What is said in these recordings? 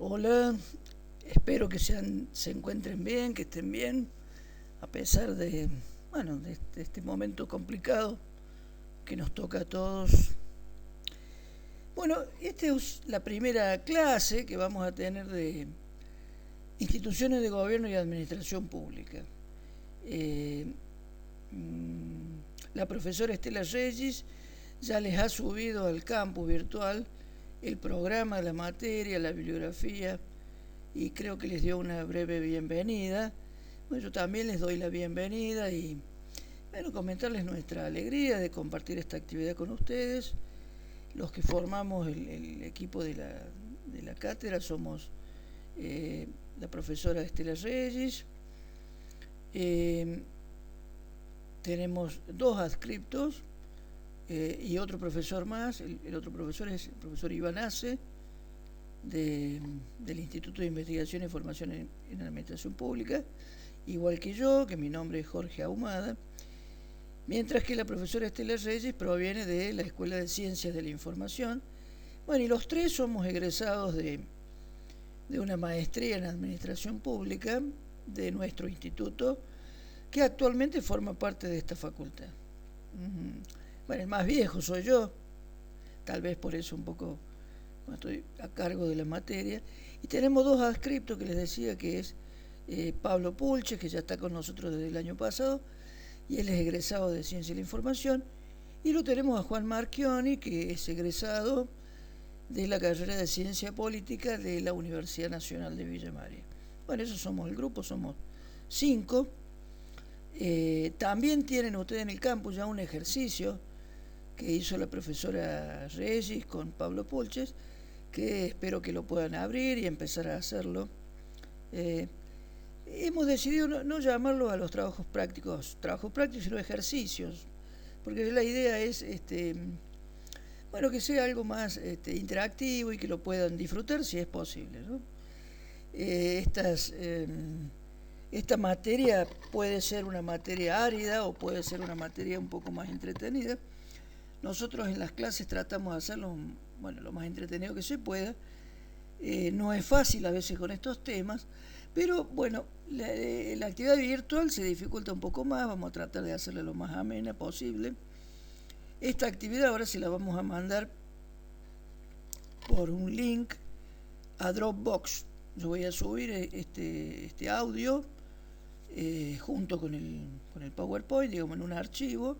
Hola, espero que se encuentren bien, que estén bien, a pesar de, bueno, de este momento complicado que nos toca a todos. Bueno, esta es la primera clase que vamos a tener de instituciones de gobierno y administración pública. Eh, la profesora Estela Reyes ya les ha subido al campus virtual el programa, la materia, la bibliografía, y creo que les dio una breve bienvenida. Bueno, yo también les doy la bienvenida y bueno, comentarles nuestra alegría de compartir esta actividad con ustedes. Los que formamos el equipo de la cátedra somos la profesora Estela Reyes, eh, tenemos dos adscriptos y otro profesor más. El otro profesor es el profesor Iván Ace, del Instituto de Investigación y Formación en Administración Pública, igual que yo, que mi nombre es Jorge Ahumada, mientras que la profesora Estela Reyes proviene de la Escuela de Ciencias de la Información. Bueno, y los tres somos egresados de una maestría en Administración Pública de nuestro instituto, que actualmente forma parte de esta facultad. Bueno, el más viejo soy yo, tal vez por eso un poco estoy a cargo de la materia. Y tenemos dos adscriptos que les decía, que es Pablo Pulches, que ya está con nosotros desde el año pasado, y él es egresado de Ciencia de la Información. Y lo tenemos a Juan Marchioni, que es egresado de la carrera de Ciencia Política de la Universidad Nacional de Villa María. Bueno, eso somos el grupo, somos 5. También tienen ustedes en el campus ya un ejercicio que hizo la profesora Regis con Pablo Pulches, que espero que lo puedan abrir y empezar a hacerlo. Hemos decidido no llamarlo a los trabajos prácticos, sino ejercicios, porque la idea es bueno, que sea algo más interactivo y que lo puedan disfrutar si es posible, ¿no? Esta materia puede ser una materia árida o puede ser una materia un poco más entretenida. Nosotros en las clases tratamos de hacerlo, bueno, lo más entretenido que se pueda. No es fácil a veces con estos temas, pero bueno, la actividad virtual se dificulta un poco más. Vamos a tratar de hacerla lo más amena posible. Esta actividad ahora se la vamos a mandar por un link a Dropbox. Yo voy a subir este audio junto con el PowerPoint, digamos, en un archivo.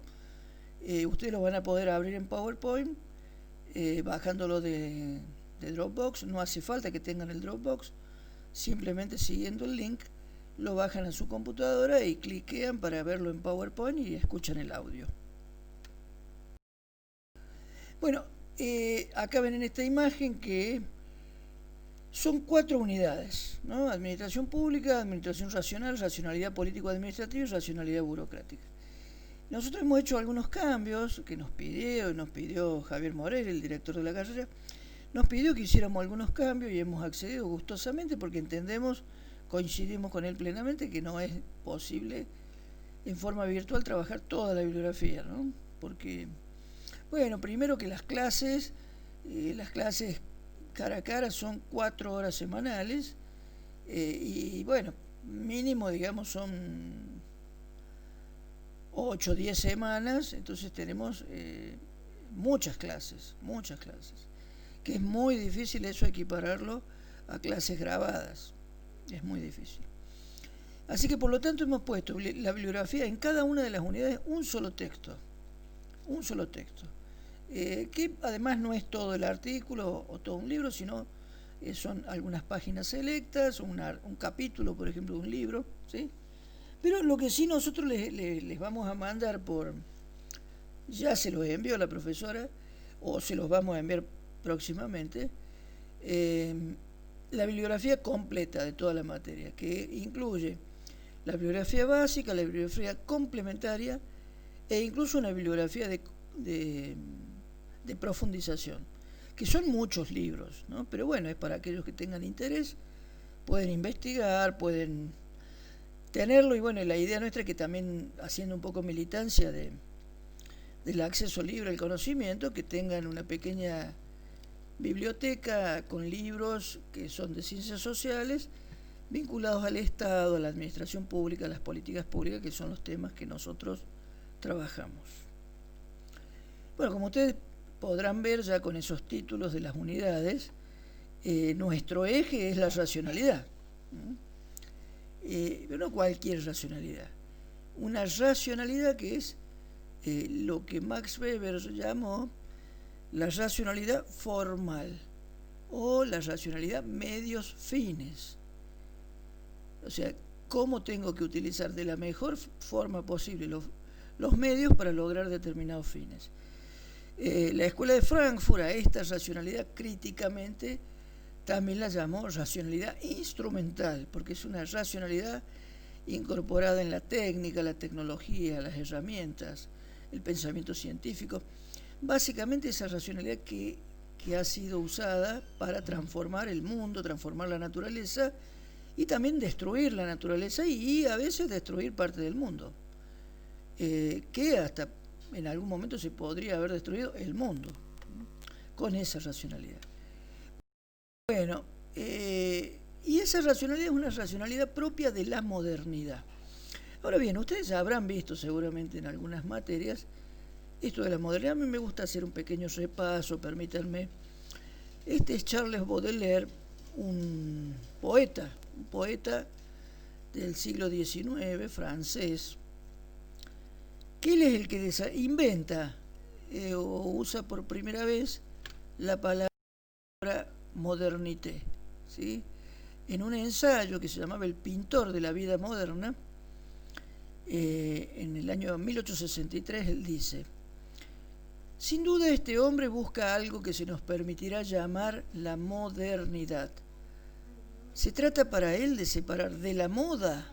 Ustedes lo van a poder abrir en PowerPoint bajándolo de Dropbox. No hace falta que tengan el Dropbox, simplemente siguiendo el link lo bajan a su computadora y cliquean para verlo en PowerPoint y escuchan el audio. Bueno, acá ven en esta imagen que son 4 unidades, ¿no? Administración pública, administración racional, racionalidad político-administrativa y racionalidad burocrática. Nosotros hemos hecho algunos cambios que nos pidió Javier Morel, el director de la carrera. Nos pidió que hiciéramos algunos cambios y hemos accedido gustosamente porque entendemos, coincidimos con él plenamente, que no es posible en forma virtual trabajar toda la bibliografía, ¿no? Porque, bueno, primero que las clases cara a cara son 4 horas semanales y bueno, mínimo digamos son 8 o 10 semanas, entonces tenemos muchas clases, que es muy difícil eso equipararlo a clases grabadas, es muy difícil. Así que por lo tanto hemos puesto la bibliografía en cada una de las unidades un solo texto, que además no es todo el artículo o todo un libro, sino son algunas páginas selectas, un capítulo, por ejemplo, de un libro, ¿sí? Pero lo que sí nosotros les vamos a mandar ya se los envió la profesora, o se los vamos a enviar próximamente, la bibliografía completa de toda la materia, que incluye la bibliografía básica, la bibliografía complementaria e incluso una bibliografía de profundización, que son muchos libros, ¿no? Pero bueno, es para aquellos que tengan interés, pueden investigar, pueden tenerlo. Y bueno, la idea nuestra es que también, haciendo un poco militancia del acceso libre al conocimiento, que tengan una pequeña biblioteca con libros que son de ciencias sociales vinculados al Estado, a la administración pública, a las políticas públicas, que son los temas que nosotros trabajamos. Bueno, como ustedes podrán ver ya con esos títulos de las unidades, nuestro eje es la racionalidad. Pero no cualquier racionalidad. Una racionalidad que es lo que Max Weber llamó la racionalidad formal o la racionalidad medios fines. O sea, cómo tengo que utilizar de la mejor forma posible los medios para lograr determinados fines. La Escuela de Frankfurt a esta racionalidad críticamente también la llamó racionalidad instrumental, porque es una racionalidad incorporada en la técnica, la tecnología, las herramientas, el pensamiento científico. Básicamente esa racionalidad que ha sido usada para transformar el mundo, transformar la naturaleza y también destruir la naturaleza y a veces destruir parte del mundo, que hasta en algún momento se podría haber destruido el mundo con esa racionalidad. Bueno, y esa racionalidad es una racionalidad propia de la modernidad. Ahora bien, ustedes ya habrán visto seguramente en algunas materias esto de la modernidad. A mí me gusta hacer un pequeño repaso, permítanme. Este es Charles Baudelaire, un poeta del siglo XIX, francés, que él es el que inventa o usa por primera vez la palabra modernité, ¿sí? En un ensayo que se llamaba El pintor de la vida moderna, en el año 1863, él dice: sin duda este hombre busca algo que se nos permitirá llamar la modernidad. Se trata para él de separar de la moda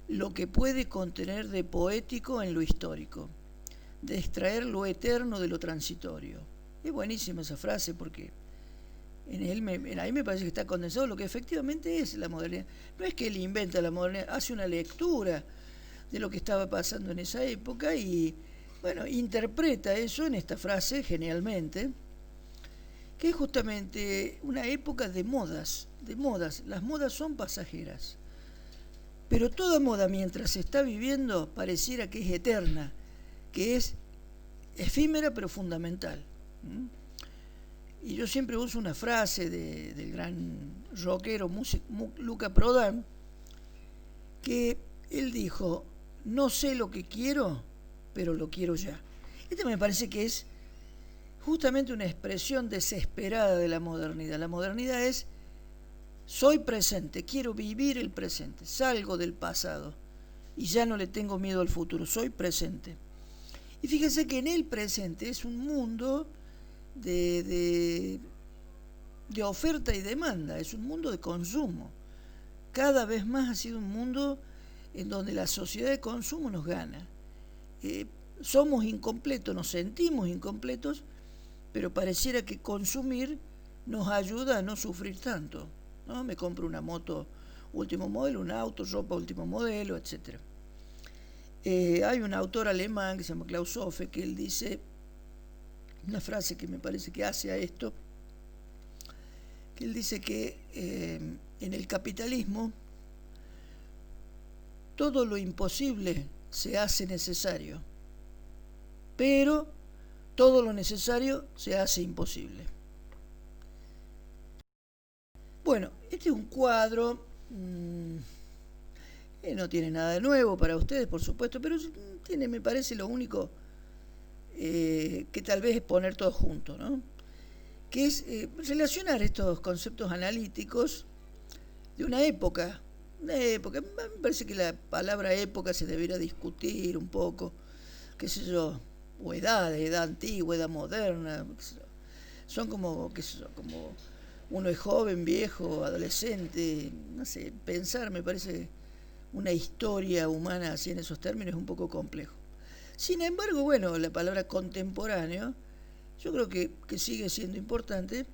lo que puede contener de poético en lo histórico, de extraer lo eterno de lo transitorio. Es buenísima esa frase porque ahí me parece que está condensado lo que efectivamente es la modernidad. No es que él inventa la modernidad, hace una lectura de lo que estaba pasando en esa época y, bueno, interpreta eso en esta frase genialmente, que es justamente una época de modas. Las modas son pasajeras, pero toda moda mientras se está viviendo pareciera que es eterna, que es efímera pero fundamental. Y yo siempre uso una frase del gran rockero Luca Prodan, que él dijo: no sé lo que quiero, pero lo quiero ya. Este me parece que es justamente una expresión desesperada de la modernidad. La modernidad es: soy presente, quiero vivir el presente, salgo del pasado y ya no le tengo miedo al futuro, soy presente. Y fíjense que en el presente es un mundo de oferta y demanda, es un mundo de consumo. Cada vez más ha sido un mundo en donde la sociedad de consumo nos gana. Somos incompletos, nos sentimos incompletos, pero pareciera que consumir nos ayuda a no sufrir tanto, ¿no? Me compro una moto último modelo, un auto, ropa último modelo, etc. Hay un autor alemán que se llama Klaus Hofe, que él dice una frase que me parece que hace a esto, que él dice que en el capitalismo todo lo imposible se hace necesario, pero todo lo necesario se hace imposible. Bueno, este es un cuadro no tiene nada de nuevo para ustedes, por supuesto, pero tiene, me parece, lo único que tal vez es poner todo junto, ¿no? Que es relacionar estos conceptos analíticos de una época. Me parece que la palabra época se debería discutir un poco, qué sé yo, o edad antigua, edad moderna. Son como, qué sé yo, como uno es joven, viejo, adolescente, no sé, pensar me parece una historia humana así en esos términos es un poco complejo. Sin embargo, bueno, la palabra contemporáneo yo creo que sigue siendo importante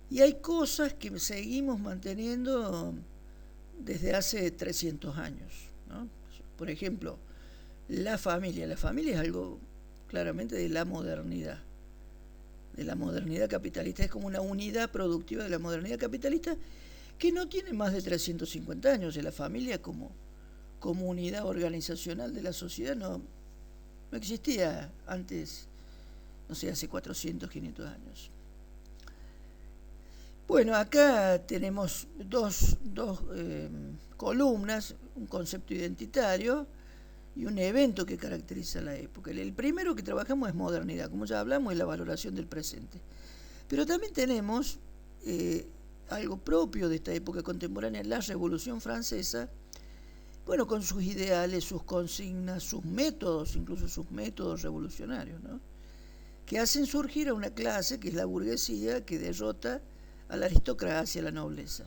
y hay cosas que seguimos manteniendo desde hace 300 años, ¿no? Por ejemplo, la familia. La familia es algo claramente de la modernidad, la modernidad capitalista, es como una unidad productiva de la modernidad capitalista que no tiene más de 350 años. La familia como unidad organizacional de la sociedad no existía antes, no sé, hace 400, 500 años. Bueno, acá tenemos dos columnas, un concepto identitario y un evento que caracteriza la época. El primero que trabajamos es modernidad, como ya hablamos, es la valoración del presente. Pero también tenemos algo propio de esta época contemporánea, la Revolución Francesa, bueno, con sus ideales, sus consignas, sus métodos, incluso sus métodos revolucionarios, ¿no? Que hacen surgir a una clase que es la burguesía, que derrota a la aristocracia, a la nobleza.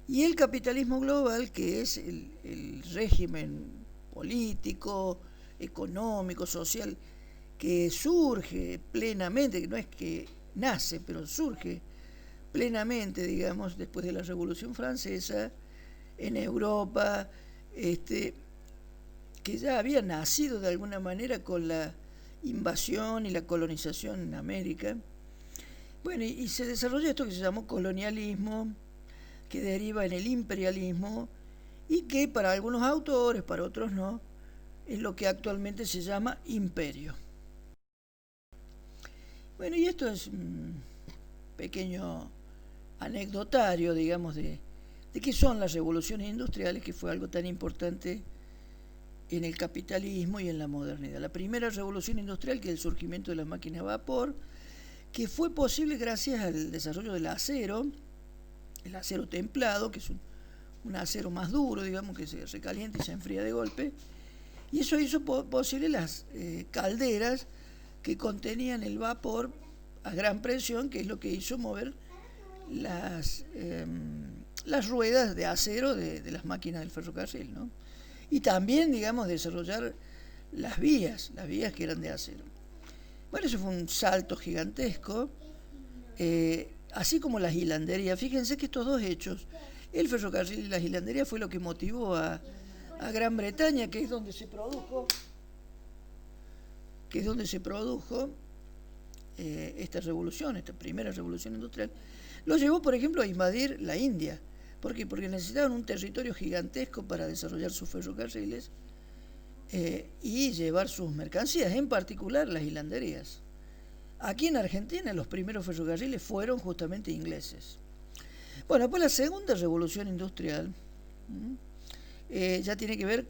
Y el capitalismo global, que es el régimen político, económico, social, que surge plenamente, que no es que nace, pero surge plenamente, digamos, después de la Revolución Francesa, en Europa, que ya había nacido de alguna manera con la invasión y la colonización en América. Bueno, y se desarrolla esto que se llamó colonialismo, que deriva en el imperialismo y que para algunos autores, para otros no, es lo que actualmente se llama imperio. Bueno, y esto es un pequeño anecdotario, digamos, de qué son las revoluciones industriales, que fue algo tan importante en el capitalismo y en la modernidad. La primera revolución industrial, que es el surgimiento de las máquinas a vapor, que fue posible gracias al desarrollo del acero, el acero templado, que es un acero más duro, digamos, que se recalienta y se enfría de golpe, y eso hizo posible las calderas que contenían el vapor a gran presión, que es lo que hizo mover las ruedas de acero de las máquinas del ferrocarril, ¿no? Y también, digamos, desarrollar las vías que eran de acero. Bueno, eso fue un salto gigantesco, así como las hilanderías. Fíjense que estos dos hechos, el ferrocarril y las hilanderías, fue lo que motivó a Gran Bretaña, que es donde se produjo esta revolución, esta primera revolución industrial. Lo llevó, por ejemplo, a invadir la India. ¿Por qué? Porque necesitaban un territorio gigantesco para desarrollar sus ferrocarriles y llevar sus mercancías, en particular las hilanderías. Aquí en Argentina los primeros ferrocarriles fueron justamente ingleses. Bueno, pues la segunda revolución industrial ya tiene que ver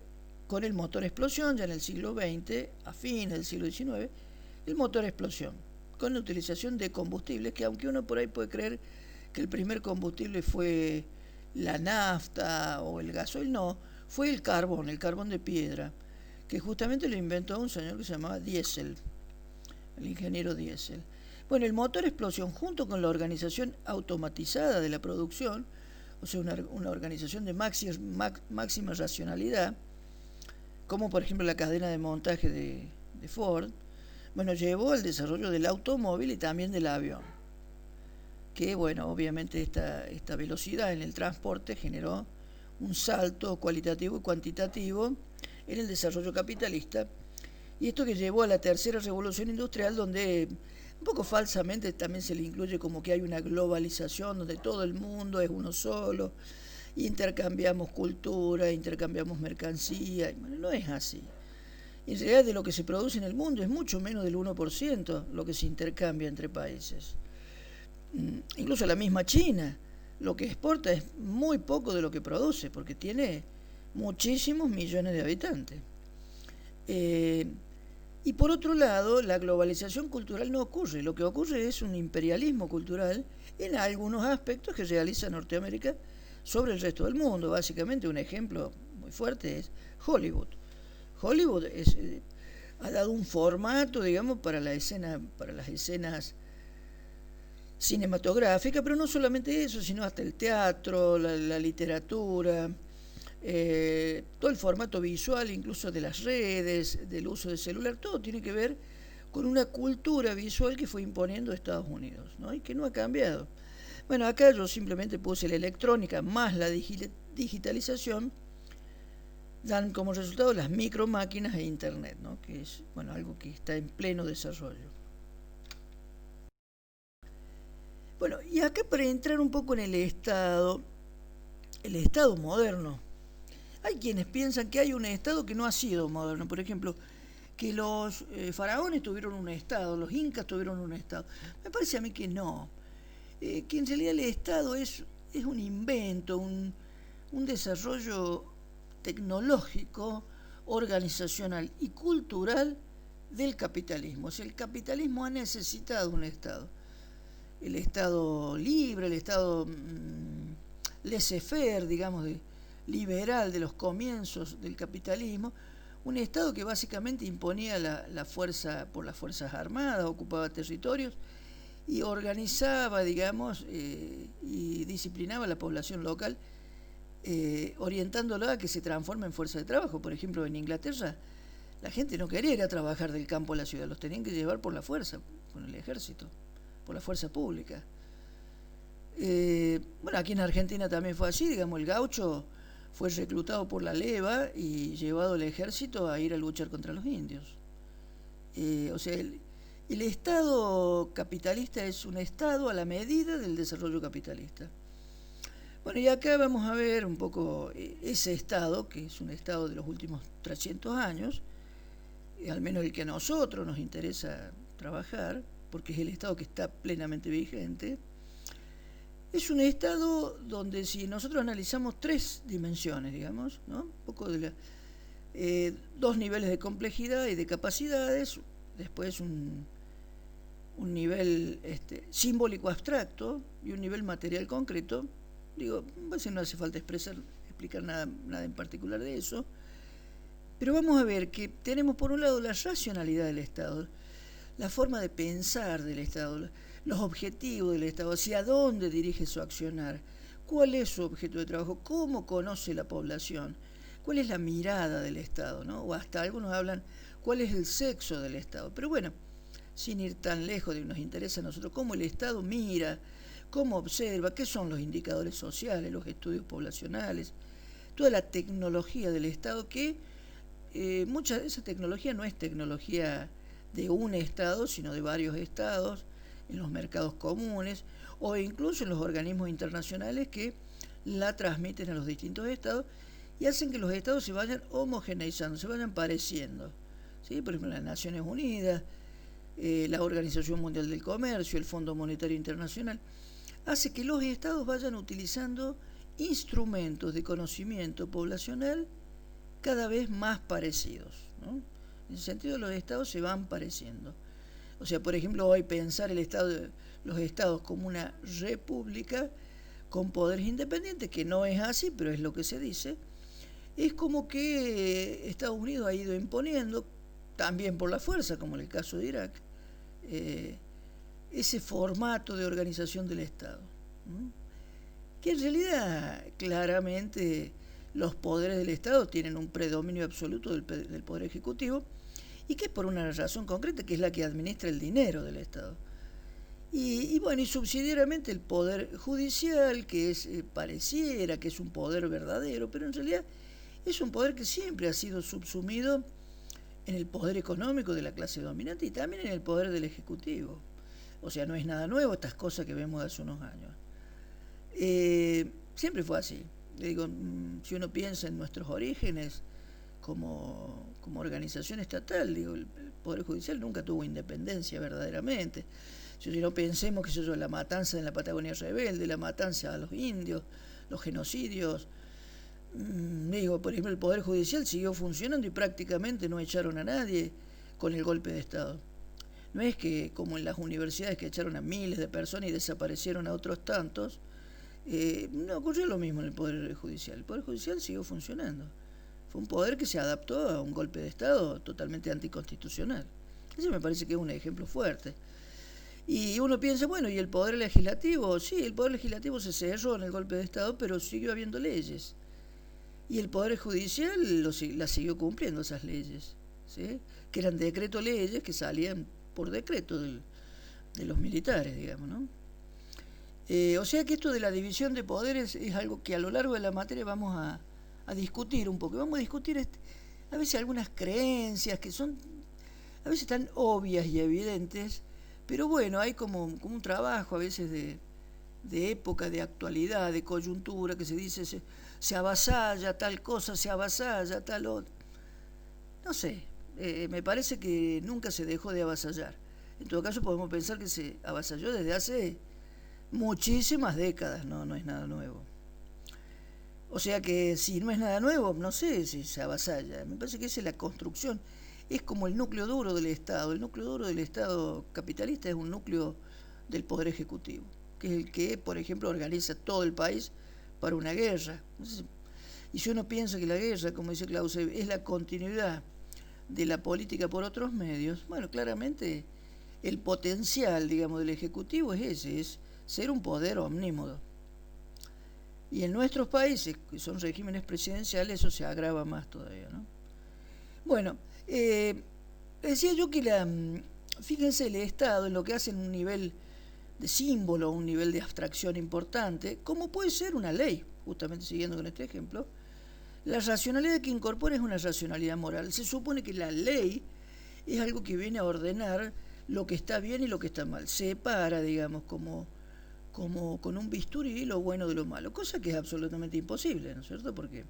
con el motor explosión, ya en el siglo XX, a fines del siglo XIX, el motor explosión, con la utilización de combustibles que, aunque uno por ahí puede creer que el primer combustible fue la nafta o el gasoil, no, fue el carbón de piedra, que justamente lo inventó un señor que se llamaba Diesel, el ingeniero Diesel. Bueno, el motor explosión, junto con la organización automatizada de la producción, o sea, una organización de máxima racionalidad, como por ejemplo la cadena de montaje de Ford, bueno, llevó al desarrollo del automóvil y también del avión. Que, bueno, obviamente esta velocidad en el transporte generó un salto cualitativo y cuantitativo en el desarrollo capitalista, y esto que llevó a la tercera revolución industrial, donde un poco falsamente también se le incluye como que hay una globalización donde todo el mundo es uno solo, intercambiamos cultura, intercambiamos mercancía. Bueno, no es así. En realidad, de lo que se produce en el mundo es mucho menos del 1% lo que se intercambia entre países. Incluso la misma China, lo que exporta es muy poco de lo que produce, porque tiene muchísimos millones de habitantes. Y por otro lado, la globalización cultural no ocurre. Lo que ocurre es un imperialismo cultural en algunos aspectos que realiza Norteamérica sobre el resto del mundo. Básicamente, un ejemplo muy fuerte es Hollywood. Hollywood ha dado un formato, digamos, para las escenas cinematográficas, pero no solamente eso, sino hasta el teatro, la literatura, todo el formato visual, incluso de las redes, del uso del celular, todo tiene que ver con una cultura visual que fue imponiendo Estados Unidos, ¿no? Y que no ha cambiado. Bueno, acá yo simplemente puse la electrónica más la digitalización, dan como resultado las micromáquinas e Internet, ¿no? Que es, bueno, algo que está en pleno desarrollo. Bueno, y acá para entrar un poco en el Estado moderno, hay quienes piensan que hay un Estado que no ha sido moderno. Por ejemplo, que los faraones tuvieron un Estado, los incas tuvieron un Estado. Me parece a mí que no. Que en realidad el Estado es un invento, un desarrollo tecnológico, organizacional y cultural del capitalismo. O sea, el capitalismo ha necesitado un Estado. El Estado libre, el Estado laissez-faire, digamos, liberal de los comienzos del capitalismo, un Estado que básicamente imponía la fuerza por las Fuerzas Armadas, ocupaba territorios y organizaba, digamos, y disciplinaba a la población local, orientándola a que se transforme en fuerza de trabajo. Por ejemplo, en Inglaterra, la gente no quería ir a trabajar del campo a la ciudad, los tenían que llevar por la fuerza, con el ejército, por la fuerza pública. Bueno, aquí en Argentina también fue así, digamos, el gaucho fue reclutado por la leva y llevado al ejército a ir a luchar contra los indios. O sea, el Estado capitalista es un Estado a la medida del desarrollo capitalista. Bueno, y acá vamos a ver un poco ese Estado, que es un Estado de los últimos 300 años, al menos el que a nosotros nos interesa trabajar, porque es el Estado que está plenamente vigente. Es un Estado donde, si nosotros analizamos tres dimensiones, digamos, ¿no? Un poco de dos niveles de complejidad y de capacidades, después un nivel simbólico abstracto y un nivel material concreto. Digo, pues no hace falta explicar nada en particular de eso, pero vamos a ver que tenemos por un lado la racionalidad del Estado, la forma de pensar del Estado, los objetivos del Estado, hacia dónde dirige su accionar, cuál es su objeto de trabajo, cómo conoce la población, cuál es la mirada del Estado, ¿no? O hasta algunos hablan cuál es el sexo del Estado. Pero bueno, sin ir tan lejos de que nos interesa a nosotros, cómo el Estado mira, cómo observa, qué son los indicadores sociales, los estudios poblacionales, toda la tecnología del Estado, que mucha de esa tecnología no es tecnología de un Estado, sino de varios Estados, en los mercados comunes o incluso en los organismos internacionales que la transmiten a los distintos Estados y hacen que los Estados se vayan homogeneizando, se vayan pareciendo. ¿Sí? Por ejemplo, las Naciones Unidas, la Organización Mundial del Comercio, el Fondo Monetario Internacional, hace que los Estados vayan utilizando instrumentos de conocimiento poblacional cada vez más parecidos, ¿no? En ese sentido, los Estados se van pareciendo. O sea, por ejemplo, hoy pensar los Estados como una república con poderes independientes, que no es así, pero es lo que se dice, es como que Estados Unidos ha ido imponiendo, también por la fuerza, como en el caso de Irak, ese formato de organización del Estado, ¿no? Que en realidad claramente los poderes del Estado tienen un predominio absoluto del Poder Ejecutivo, y que es por una razón concreta, que es la que administra el dinero del Estado. Y bueno, y subsidiariamente el Poder Judicial, que pareciera que es un poder verdadero, pero en realidad es un poder que siempre ha sido subsumido en el poder económico de la clase dominante y también en el poder del Ejecutivo. O sea, no es nada nuevo estas cosas que vemos hace unos años. Siempre fue así. Digo, si uno piensa en nuestros orígenes como organización estatal, digo, el Poder Judicial nunca tuvo independencia verdaderamente. Si no pensemos que eso es la matanza en la Patagonia Rebelde, la matanza a los indios, los genocidios. Digo, por ejemplo, el Poder Judicial siguió funcionando y prácticamente no echaron a nadie con el golpe de Estado. No es que, como en las universidades, que echaron a miles de personas y desaparecieron a otros tantos. No ocurrió lo mismo en el Poder Judicial. El Poder Judicial siguió funcionando. Fue un poder que se adaptó a un golpe de Estado totalmente anticonstitucional. Ese me parece que es un ejemplo fuerte. Y uno piensa, bueno, ¿y el Poder Legislativo? Sí, el Poder Legislativo se cerró en el golpe de Estado, pero siguió habiendo leyes. Y el Poder Judicial las siguió cumpliendo, esas leyes, ¿sí? Que eran decreto leyes que salían por decreto de los militares, digamos, ¿no? O sea que esto de la división de poderes es algo que a lo largo de la materia vamos a discutir un poco. Vamos a discutir a veces algunas creencias que son a veces tan obvias y evidentes, pero bueno, hay como un trabajo a veces de época, de actualidad, de coyuntura, que se dice se avasalla tal cosa, se avasalla tal otra. No sé, me parece que nunca se dejó de avasallar. En todo caso podemos pensar que se avasalló desde hace muchísimas décadas, no, no es nada nuevo. O sea que si no es nada nuevo, no sé si se avasalla. Me parece que esa es la construcción. Es como el núcleo duro del Estado. El núcleo duro del Estado capitalista es un núcleo del Poder Ejecutivo, que es el que, por ejemplo, organiza todo el país para una guerra. Entonces, y si uno piensa que la guerra, como dice Clausewitz, es la continuidad de la política por otros medios, bueno, claramente el potencial, digamos, del Ejecutivo es ese, es ser un poder omnímodo. Y en nuestros países, que son regímenes presidenciales, eso se agrava más todavía, ¿no? Bueno, decía yo que fíjense el Estado en lo que hace en un nivel de símbolo, un nivel de abstracción importante, como puede ser una ley, justamente siguiendo con este ejemplo, la racionalidad que incorpora es una racionalidad moral. Se supone que la ley es algo que viene a ordenar lo que está bien y lo que está mal. Separa, digamos, como con un bisturí lo bueno de lo malo, cosa que es absolutamente imposible, ¿no es cierto? Porque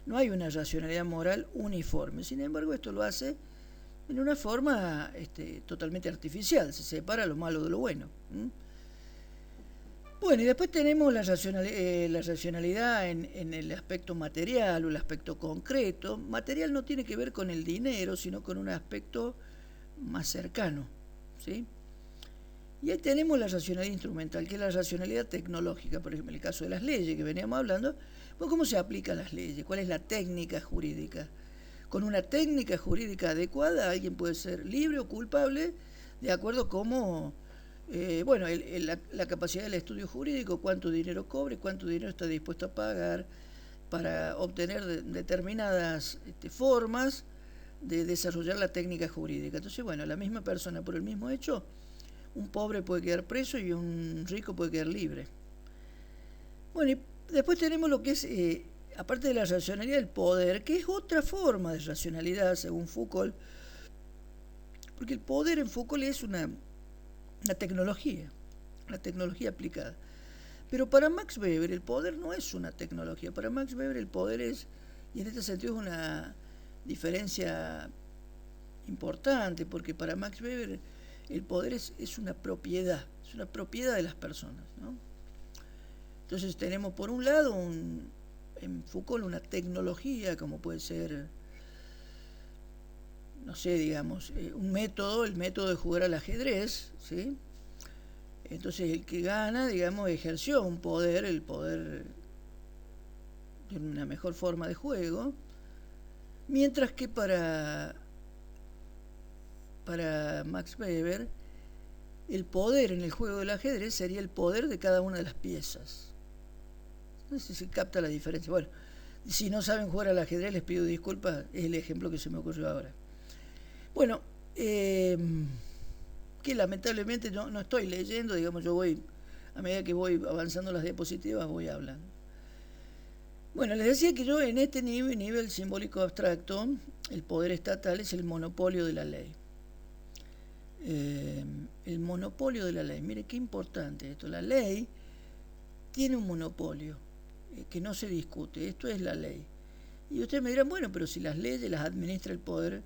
no hay una racionalidad moral uniforme. Sin embargo, esto lo hace en una forma totalmente artificial, se separa lo malo de lo bueno. Bueno, y después tenemos la racionalidad en el aspecto material o el aspecto concreto. Material no tiene que ver con el dinero, sino con un aspecto más cercano, ¿sí? Y ahí tenemos la racionalidad instrumental, que es la racionalidad tecnológica, por ejemplo, en el caso de las leyes que veníamos hablando. Pues, ¿cómo se aplican las leyes? ¿Cuál es la técnica jurídica? Con una técnica jurídica adecuada, alguien puede ser libre o culpable de acuerdo como bueno, la capacidad del estudio jurídico, cuánto dinero cobre, cuánto dinero está dispuesto a pagar para obtener determinadas formas de desarrollar la técnica jurídica. Entonces, bueno, la misma persona por el mismo hecho, un pobre puede quedar preso y un rico puede quedar libre. Bueno, y después tenemos lo que es, aparte de la racionalidad, el poder, que es otra forma de racionalidad, según Foucault, porque el poder en Foucault es una tecnología aplicada. Pero para Max Weber el poder no es una tecnología, para Max Weber el poder es, y en este sentido es una diferencia importante, porque para Max Weber el poder es una propiedad de las personas, ¿no? Entonces tenemos por un lado en Foucault una tecnología, como puede ser, no sé, digamos, un método, el método de jugar al ajedrez, ¿sí? Entonces el que gana, digamos, ejerció un poder, el poder de una mejor forma de juego, mientras que para Max Weber el poder en el juego del ajedrez sería el poder de cada una de las piezas. No sé si se capta la diferencia. Bueno, si no saben jugar al ajedrez les pido disculpas, es el ejemplo que se me ocurrió ahora. Bueno, que lamentablemente no estoy leyendo, digamos, yo voy, a medida que voy avanzando las diapositivas, voy hablando. Bueno, les decía que yo en este nivel simbólico abstracto, el poder estatal es el monopolio de la ley. El monopolio de la ley, mire qué importante esto, la ley tiene un monopolio que no se discute, esto es la ley. Y ustedes me dirán, bueno, pero si las leyes las administra el poder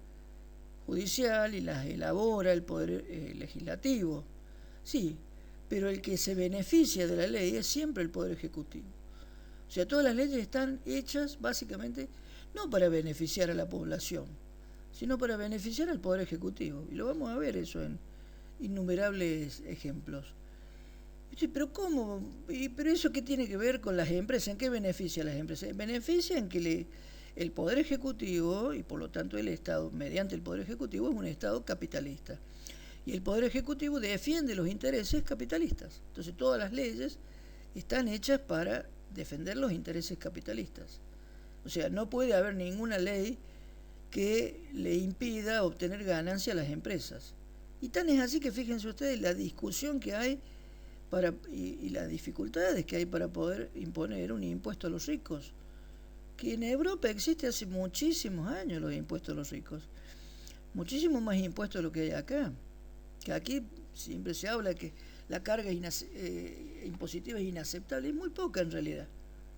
judicial y las elabora el poder legislativo, sí, pero el que se beneficia de la ley es siempre el poder ejecutivo. O sea, todas las leyes están hechas básicamente no para beneficiar a la población, sino para beneficiar al poder ejecutivo. Y lo vamos a ver eso en innumerables ejemplos. Pero ¿cómo? ¿Pero eso qué tiene que ver con las empresas? ¿En qué beneficia a las empresas? Beneficia en que el Poder Ejecutivo, y por lo tanto el Estado, mediante el Poder Ejecutivo, es un Estado capitalista. Y el Poder Ejecutivo defiende los intereses capitalistas. Entonces todas las leyes están hechas para defender los intereses capitalistas. O sea, no puede haber ninguna ley que le impida obtener ganancia a las empresas. Y tan es así que fíjense ustedes la discusión que hay y las dificultades que hay para poder imponer un impuesto a los ricos, que en Europa existe hace muchísimos años los impuestos a los ricos, muchísimo más impuestos de lo que hay acá, que aquí siempre se habla que la carga impositiva es inaceptable, es muy poca en realidad,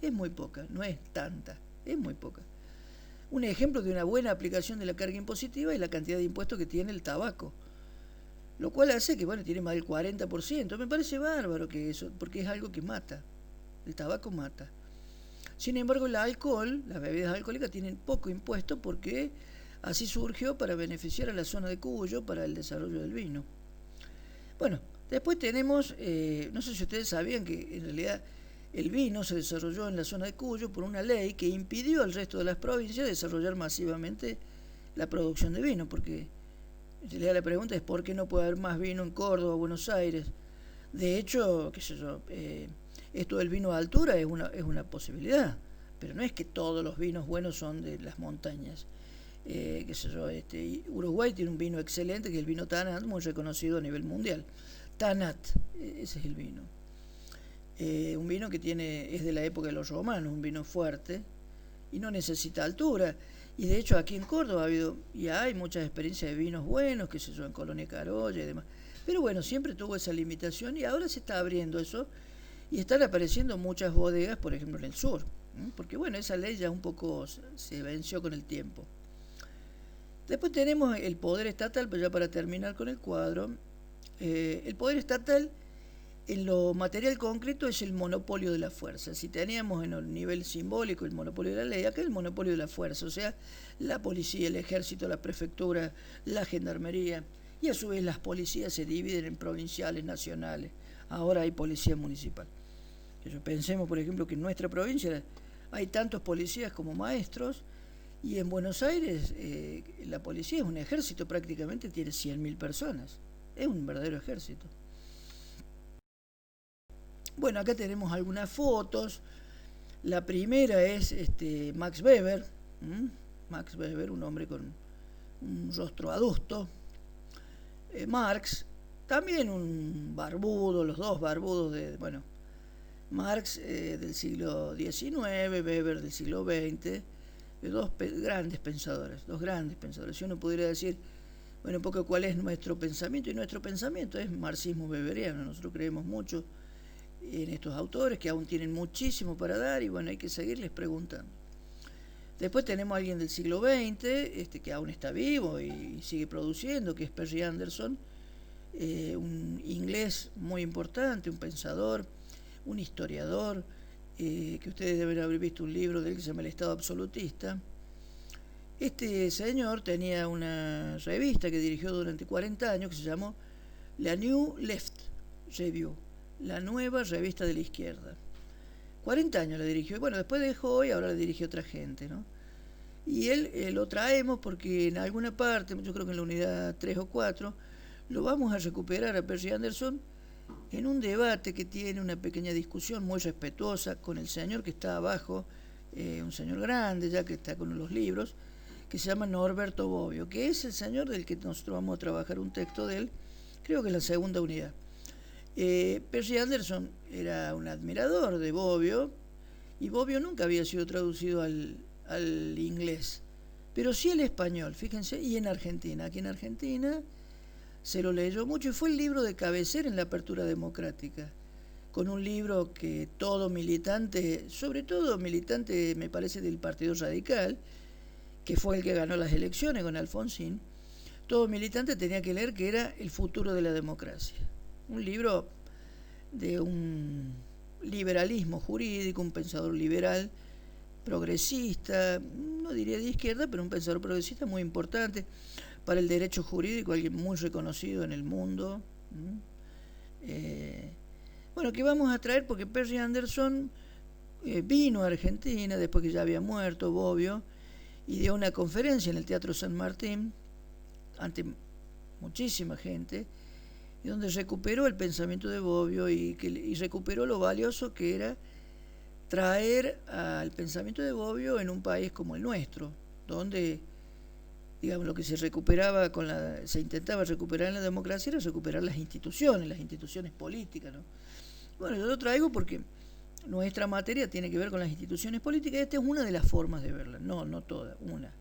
es muy poca, no es tanta, es muy poca. Un ejemplo de una buena aplicación de la carga impositiva es la cantidad de impuestos que tiene el tabaco, lo cual hace que, bueno, tiene más del 40%. Me parece bárbaro que eso, porque es algo que mata, el tabaco mata. Sin embargo, el alcohol, las bebidas alcohólicas tienen poco impuesto porque así surgió para beneficiar a la zona de Cuyo para el desarrollo del vino. Bueno, después tenemos, no sé si ustedes sabían que en realidad el vino se desarrolló en la zona de Cuyo por una ley que impidió al resto de las provincias desarrollar masivamente la producción de vino, porque en realidad la pregunta es ¿por qué no puede haber más vino en Córdoba, Buenos Aires? De hecho, qué sé yo, esto del vino de altura es una posibilidad, pero no es que todos los vinos buenos son de las montañas. Qué sé yo, Uruguay tiene un vino excelente que es el vino Tanat, muy reconocido a nivel mundial. Tanat, ese es el vino. Un vino que es de la época de los romanos, un vino fuerte y no necesita altura. Y de hecho aquí en Córdoba ha habido y hay muchas experiencias de vinos buenos, qué sé yo, en Colonia Carolla y demás. Pero bueno, siempre tuvo esa limitación y ahora se está abriendo eso y están apareciendo muchas bodegas, por ejemplo en el sur, porque bueno, esa ley ya un poco se venció con el tiempo. Después tenemos el poder estatal, pero ya para terminar con el cuadro, el poder estatal en lo material concreto es el monopolio de la fuerza. Si teníamos en el nivel simbólico el monopolio de la ley, acá el monopolio de la fuerza, o sea, la policía, el ejército, la prefectura, la gendarmería, y a su vez las policías se dividen en provinciales, nacionales. Ahora hay policía municipal. Pensemos, por ejemplo, que en nuestra provincia hay tantos policías como maestros, y en Buenos Aires la policía es un ejército, prácticamente tiene 100.000 personas. Es un verdadero ejército. Bueno, acá tenemos algunas fotos. La primera es Max Weber. Max Weber, un hombre con un rostro adusto. Marx, también un barbudo, los dos barbudos bueno, Marx del siglo XIX, Weber del siglo XX, dos grandes pensadores. Si uno pudiera decir, bueno, un poco cuál es nuestro pensamiento, y nuestro pensamiento es marxismo weberiano. Nosotros creemos mucho en estos autores que aún tienen muchísimo para dar y bueno, hay que seguirles preguntando. Después tenemos a alguien del siglo XX que aún está vivo y sigue produciendo, que es Perry Anderson, un inglés muy importante, un pensador, un historiador, que ustedes deben haber visto un libro de él que se llama El Estado Absolutista. Este señor tenía una revista que dirigió durante 40 años que se llamó la New Left Review, la nueva revista de la izquierda. 40 años la dirigió, bueno, después dejó y ahora la dirige otra gente, ¿no? Y él lo traemos porque en alguna parte, yo creo que en la unidad 3 o 4, lo vamos a recuperar a Perry Anderson en un debate que tiene una pequeña discusión muy respetuosa con el señor que está abajo, un señor grande ya que está con los libros, que se llama Norberto Bobbio, que es el señor del que nosotros vamos a trabajar un texto de él, creo que es la segunda unidad. Perry Anderson era un admirador de Bobbio, y Bobbio nunca había sido traducido al inglés, pero sí al español, fíjense, y en Argentina. Aquí en Argentina se lo leyó mucho y fue el libro de cabecera en la apertura democrática, con un libro que todo militante, sobre todo militante me parece del Partido Radical, que fue el que ganó las elecciones con Alfonsín, todo militante tenía que leer, que era El futuro de la democracia. Un libro de un liberalismo jurídico, un pensador liberal, progresista, no diría de izquierda, pero un pensador progresista muy importante para el derecho jurídico, alguien muy reconocido en el mundo. Bueno, que vamos a traer porque Perry Anderson vino a Argentina después que ya había muerto Bobbio y dio una conferencia en el Teatro San Martín ante muchísima gente, y donde recuperó el pensamiento de Bobbio y recuperó lo valioso que era traer al pensamiento de Bobbio en un país como el nuestro, donde, digamos, lo que se recuperaba se intentaba recuperar en la democracia era recuperar las instituciones políticas, ¿no? Bueno, yo lo traigo porque nuestra materia tiene que ver con las instituciones políticas, y esta es una de las formas de verlas, no toda, una.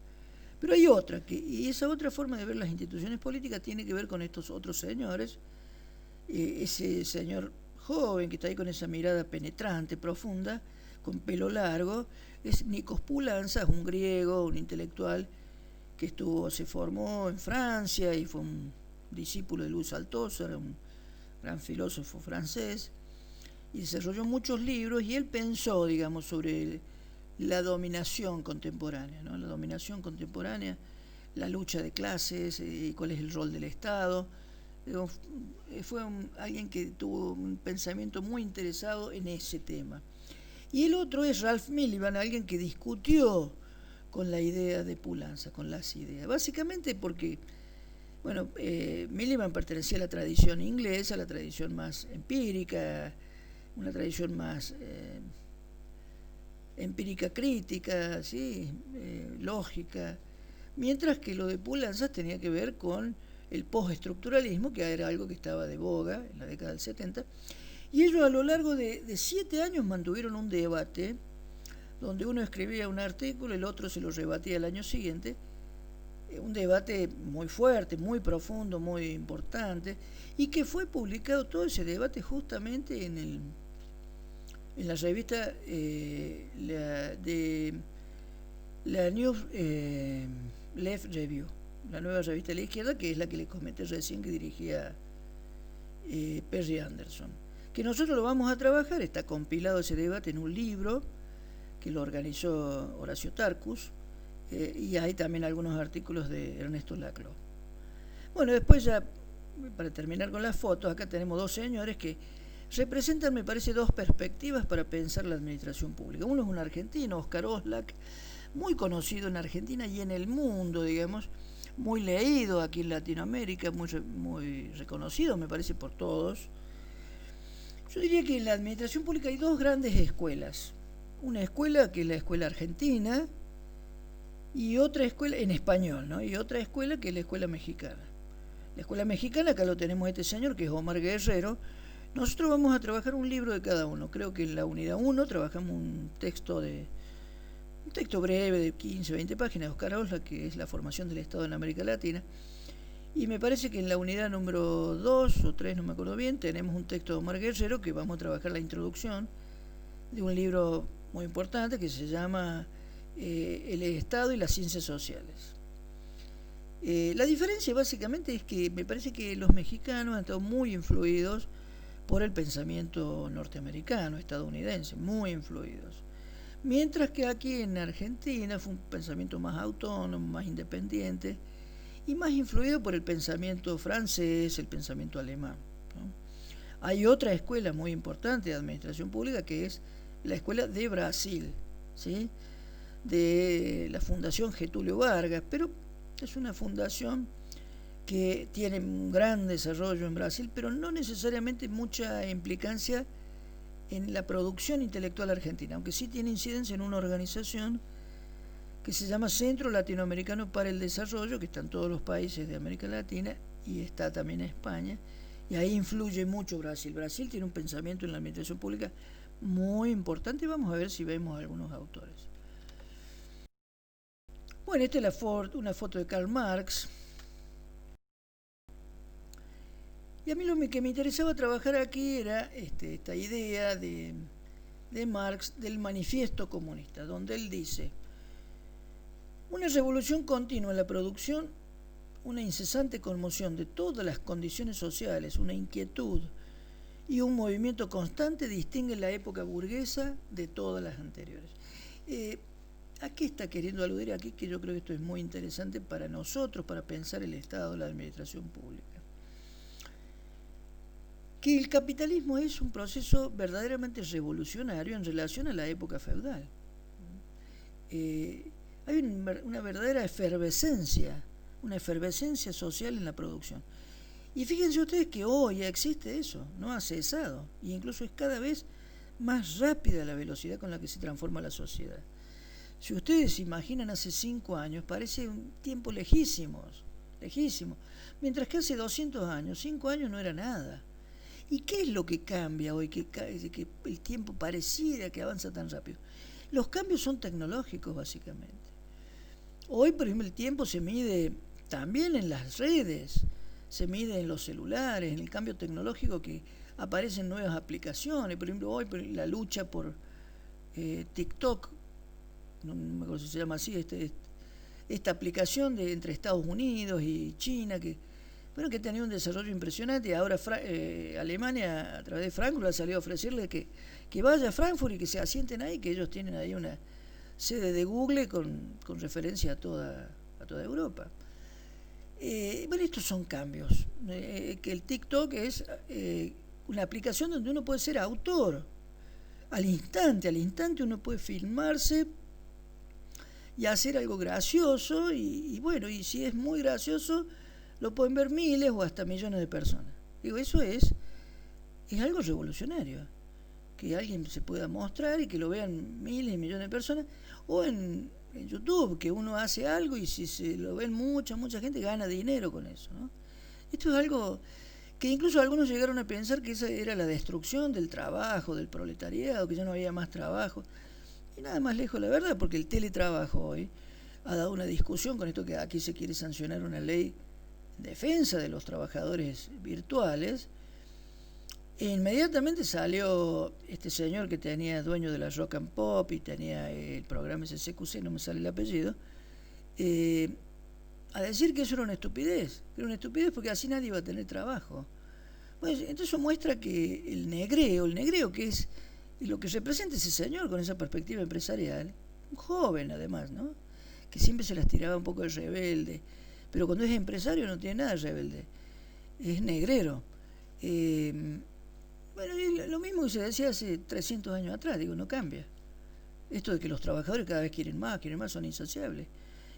Pero hay otra, y esa otra forma de ver las instituciones políticas tiene que ver con estos otros señores, ese señor joven que está ahí con esa mirada penetrante, profunda, con pelo largo, es Nikos Poulantzas, un griego, un intelectual que se formó en Francia y fue un discípulo de Louis Althusser, un gran filósofo francés, y desarrolló muchos libros y él pensó, digamos, sobre la dominación contemporánea, ¿no? La dominación contemporánea, la lucha de clases, cuál es el rol del Estado. Fue alguien que tuvo un pensamiento muy interesado en ese tema. Y el otro es Ralph Miliband, alguien que discutió con la idea de Poulantzas, con las ideas. Básicamente porque, bueno, Miliband pertenecía a la tradición inglesa, a la tradición más empírica, una tradición más empírica crítica, ¿sí? Lógica, mientras que lo de Poulantzas tenía que ver con el postestructuralismo, que era algo que estaba de boga en la década del 70, y ellos a lo largo de 7 años mantuvieron un debate donde uno escribía un artículo, el otro se lo rebatía el año siguiente, un debate muy fuerte, muy profundo, muy importante, y que fue publicado todo ese debate justamente en la revista la New Left Review, la nueva revista de la izquierda, que es la que les comenté recién que dirigía Perry Anderson. Que nosotros lo vamos a trabajar, está compilado ese debate en un libro que lo organizó Horacio Tarcus, y hay también algunos artículos de Ernesto Laclau. Bueno, después ya, para terminar con las fotos, acá tenemos dos señores que representan, me parece, dos perspectivas para pensar la administración pública. Uno es un argentino, Oscar Oslak, muy conocido en Argentina y en el mundo, digamos, muy leído aquí en Latinoamérica, muy reconocido, me parece, por todos. Yo diría que en la administración pública hay dos grandes escuelas. Una escuela que es la escuela argentina y otra escuela en español, ¿no? Y otra escuela que es la escuela mexicana. La escuela mexicana, acá lo tenemos este señor que es Omar Guerrero. Nosotros vamos a trabajar un libro de cada uno. Creo que en la unidad 1 trabajamos un texto breve de 15, 20 páginas de Oscar Oslak, que es la formación del Estado en América Latina. Y me parece que en la unidad número 2 o 3, no me acuerdo bien, tenemos un texto de Omar Guerrero que vamos a trabajar la introducción de un libro muy importante que se llama El Estado y las Ciencias Sociales. La diferencia básicamente es que me parece que los mexicanos han estado muy influidos por el pensamiento norteamericano, estadounidense, muy influidos. Mientras que aquí en Argentina fue un pensamiento más autónomo, más independiente y más influido por el pensamiento francés, el pensamiento alemán, ¿no? Hay otra escuela muy importante de administración pública que es la escuela de Brasil, ¿sí? De la Fundación Getúlio Vargas, pero es una fundación que tiene un gran desarrollo en Brasil, pero no necesariamente mucha implicancia en la producción intelectual argentina, aunque sí tiene incidencia en una organización que se llama Centro Latinoamericano para el Desarrollo, que está en todos los países de América Latina y está también en España, y ahí influye mucho Brasil. Brasil tiene un pensamiento en la administración pública muy importante y vamos a ver si vemos algunos autores. Bueno, esta es una foto de Karl Marx. Y a mí lo que me interesaba trabajar aquí era esta idea de Marx del manifiesto comunista, donde él dice: una revolución continua en la producción, una incesante conmoción de todas las condiciones sociales, una inquietud y un movimiento constante distinguen la época burguesa de todas las anteriores. ¿A qué está queriendo aludir aquí? Que yo creo que esto es muy interesante para nosotros, para pensar el Estado de la administración pública. Que el capitalismo es un proceso verdaderamente revolucionario en relación a la época feudal. Hay una verdadera efervescencia social en la producción. Y fíjense ustedes que hoy existe eso, no ha cesado, e incluso es cada vez más rápida la velocidad con la que se transforma la sociedad. Si ustedes se imaginan hace 5 años, parece un tiempo lejísimo, mientras que hace 200 años, 5 años no era nada. ¿Y qué es lo que cambia hoy, que el tiempo pareciera que avanza tan rápido? Los cambios son tecnológicos, básicamente. Hoy, por ejemplo, el tiempo se mide también en las redes. se mide en los celulares, en el cambio tecnológico, que aparecen nuevas aplicaciones. Por ejemplo, hoy la lucha por TikTok, no me acuerdo si se llama así, esta aplicación entre Estados Unidos y China, que ha tenido un desarrollo impresionante. Y ahora Alemania, a través de Frankfurt, ha salido a ofrecerle que vaya a Frankfurt y que se asienten ahí, que ellos tienen ahí una sede de Google con referencia a toda Europa. Bueno, estos son cambios. Que el TikTok es una aplicación donde uno puede ser autor. Al instante uno puede filmarse y hacer algo gracioso, y bueno, y si es muy gracioso, lo pueden ver miles o hasta millones de personas. Digo, eso es algo revolucionario, que alguien se pueda mostrar y que lo vean miles y millones de personas, o en YouTube, que uno hace algo y si se lo ven mucha gente gana dinero con eso, ¿no? Esto es algo que incluso algunos llegaron a pensar que esa era la destrucción del trabajo, del proletariado, que ya no había más trabajo. Y nada más lejos de la verdad, porque el teletrabajo hoy ha dado una discusión con esto, que aquí se quiere sancionar una ley en defensa de los trabajadores virtuales. E inmediatamente salió este señor que tenía dueño de la Rock and Pop y tenía el programa SCQC, no me sale el apellido, a decir que eso era una estupidez, porque así nadie iba a tener trabajo. Bueno, entonces eso muestra que el negreo que es lo que representa ese señor con esa perspectiva empresarial, un joven además, ¿no? Que siempre se las tiraba un poco de rebelde, pero cuando es empresario no tiene nada de rebelde, es negrero. Bueno, es lo mismo que se decía hace 300 años atrás, digo, no cambia. Esto de que los trabajadores cada vez quieren más, son insaciables.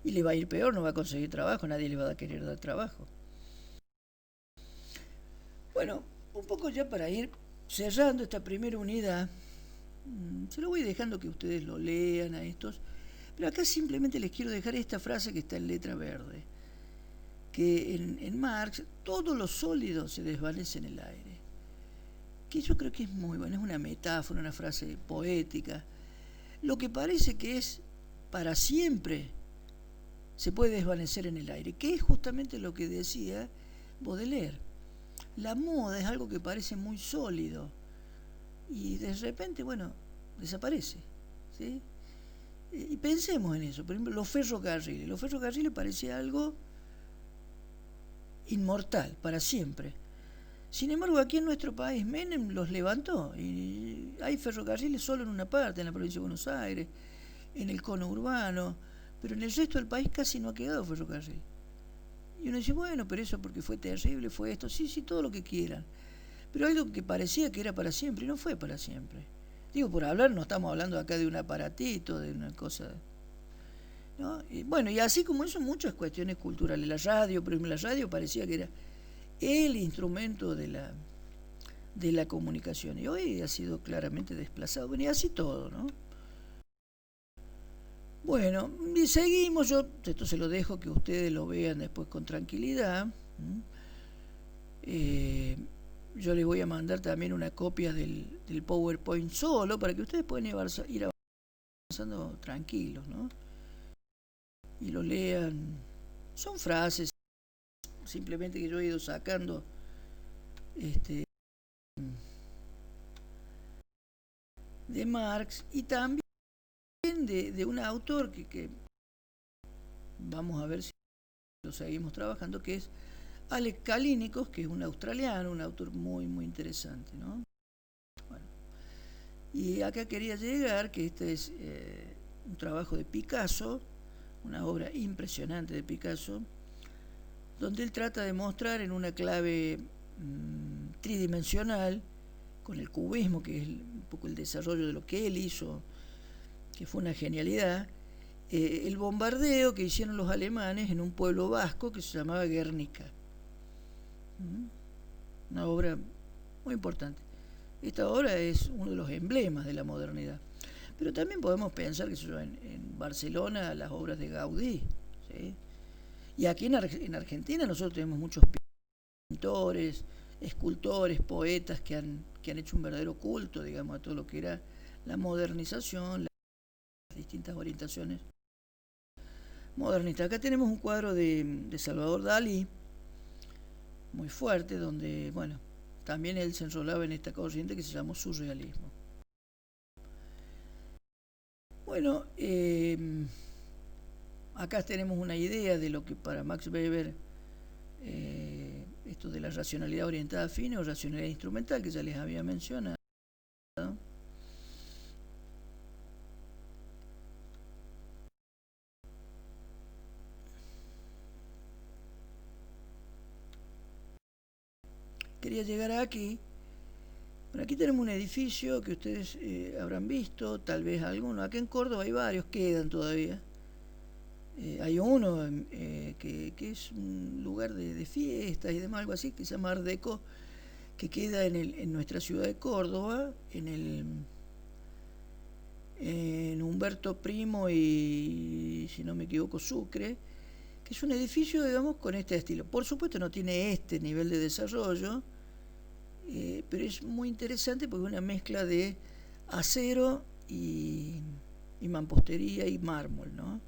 Y le va a ir peor, no va a conseguir trabajo, nadie le va a querer dar trabajo. Bueno, un poco ya para ir cerrando esta primera unidad, se lo voy dejando que ustedes lo lean a estos, pero acá simplemente les quiero dejar esta frase que está en letra verde, que en Marx todo lo sólido se desvanece en el aire, que yo creo que es muy buena, es una metáfora, una frase poética. Lo que parece que es para siempre se puede desvanecer en el aire, que es justamente lo que decía Baudelaire. La moda es algo que parece muy sólido y de repente, bueno, desaparece, ¿sí? Y pensemos en eso. Por ejemplo, los ferrocarriles parecía algo inmortal, para siempre. Sin embargo, aquí en nuestro país Menem los levantó y hay ferrocarriles solo en una parte, en la provincia de Buenos Aires, en el cono urbano, pero en el resto del país casi no ha quedado ferrocarril. Y uno dice, bueno, pero eso porque fue terrible, fue esto, sí, todo lo que quieran. Pero algo que parecía que era para siempre y no fue para siempre. Digo, por hablar, no estamos hablando acá de un aparatito, de una cosa, ¿no? Y bueno, y así como eso, muchas cuestiones culturales. La radio, por ejemplo, la radio parecía que era el instrumento de la comunicación, y hoy ha sido claramente desplazado. Bueno, y así todo, ¿no? Bueno, y seguimos. Esto se lo dejo que ustedes lo vean después con tranquilidad. Yo les voy a mandar también una copia del PowerPoint solo para que ustedes puedan ir avanzando tranquilos, ¿no? Y lo lean. Son frases simplemente que yo he ido sacando de Marx, y también de un autor que vamos a ver si lo seguimos trabajando, que es Alex Calínicos, que es un australiano, un autor muy interesante, ¿no? Bueno, y acá quería llegar, que este es un trabajo de Picasso, una obra impresionante de Picasso, donde él trata de mostrar en una clave tridimensional, con el cubismo, que es un poco el desarrollo de lo que él hizo, que fue una genialidad, el bombardeo que hicieron los alemanes en un pueblo vasco que se llamaba Guernica. Una obra muy importante. Esta obra es uno de los emblemas de la modernidad. Pero también podemos pensar que en Barcelona las obras de Gaudí, ¿sí? Y aquí en Argentina nosotros tenemos muchos pintores, escultores, poetas que han hecho un verdadero culto, digamos, a todo lo que era la modernización, las distintas orientaciones modernistas. Acá tenemos un cuadro de Salvador Dalí, muy fuerte, donde, bueno, también él se enrolaba en esta corriente que se llamó surrealismo. Bueno, acá tenemos una idea de lo que para Max Weber, esto de la racionalidad orientada a fines o racionalidad instrumental, que ya les había mencionado. Quería llegar aquí. Bueno, aquí tenemos un edificio que ustedes habrán visto, tal vez alguno. Aquí en Córdoba hay varios, quedan todavía. Hay uno que es un lugar de fiestas y demás, algo así, que se llama Art Deco, que queda en nuestra ciudad de Córdoba, en Humberto Primo y, si no me equivoco, Sucre, que es un edificio, digamos, con este estilo. Por supuesto no tiene este nivel de desarrollo, pero es muy interesante porque es una mezcla de acero y mampostería y mármol, ¿no?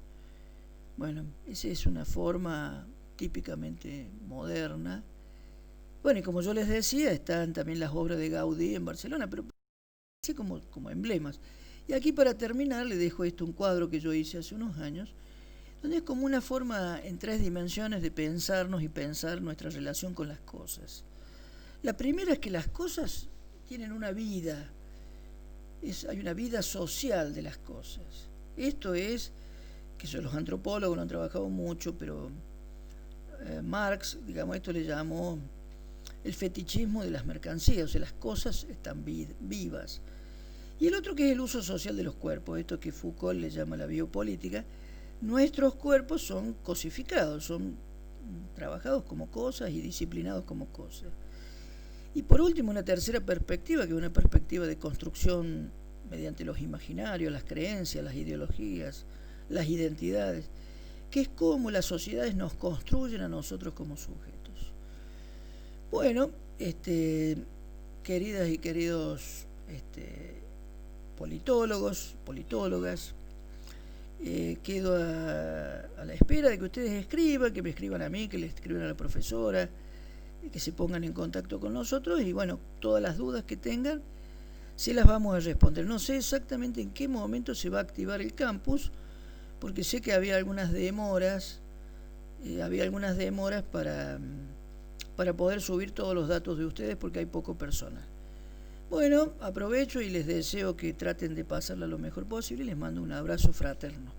Bueno, esa es una forma típicamente moderna. Bueno, y como yo les decía, están también las obras de Gaudí en Barcelona, pero así como emblemas. Y aquí para terminar les dejo esto, un cuadro que yo hice hace unos años, donde es como una forma en 3 dimensiones de pensarnos y pensar nuestra relación con las cosas. La primera es que las cosas tienen una vida, hay una vida social de las cosas. Esto es, que los antropólogos no han trabajado mucho, pero Marx, digamos, esto le llamó el fetichismo de las mercancías, o sea, las cosas están vivas. Y el otro que es el uso social de los cuerpos, esto que Foucault le llama la biopolítica. Nuestros cuerpos son cosificados, son trabajados como cosas y disciplinados como cosas. Y por último, una tercera perspectiva, que es una perspectiva de construcción mediante los imaginarios, las creencias, las ideologías, las identidades, que es cómo las sociedades nos construyen a nosotros como sujetos. Bueno, queridas y queridos politólogos, politólogas, quedo a la espera de que ustedes escriban, que me escriban a mí, que le escriban a la profesora, que se pongan en contacto con nosotros y bueno, todas las dudas que tengan se las vamos a responder. No sé exactamente en qué momento se va a activar el campus, porque sé que había algunas demoras, para poder subir todos los datos de ustedes porque hay poco personal. Bueno, aprovecho y les deseo que traten de pasarla lo mejor posible y les mando un abrazo fraterno.